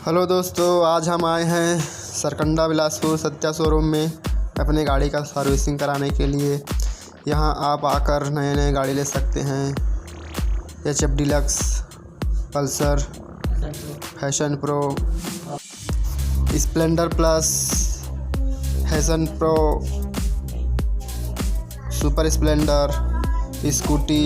Hello दोस्तों, आज हम आए हैं सरकंडा बिलासपुर सत्या शोरूम में अपने गाड़ी का सर्विसिंग कराने के लिए। यहां आप आकर नए गाड़ी ले सकते हैं। HF deluxe, Pulsar, fashion pro, Splendor plus, fashion pro, super Splendor, scooty.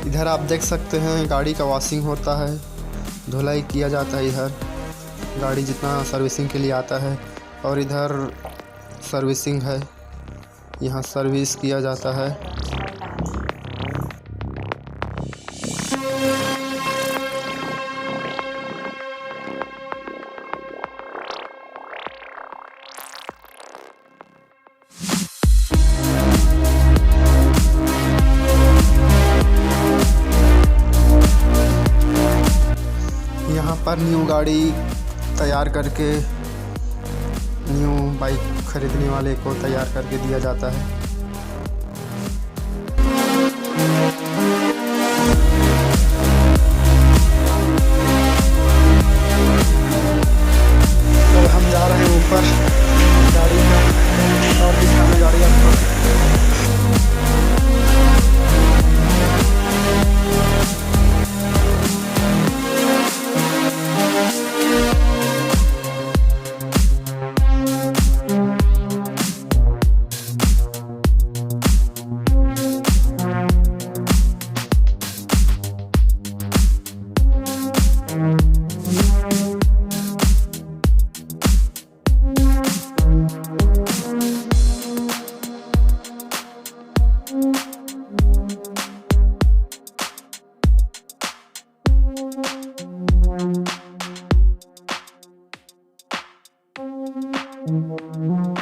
इधर आप देख सकते हैं गाड़ी का वॉशिंग होता है, धुलाई किया जाता है। इधर गाड़ी जितना सर्विसिंग के लिए आता है और इधर सर्विसिंग है, यहाँ सर्विस किया जाता है। यहाँ पर न्यू गाड़ी तैयार करके न्यू बाइक खरीदने वाले को तैयार करके दिया जाता है। तो हम जा रहे हैं ऊपर गाड़ी का और दिखाने गाड़ी आपको। Thank you.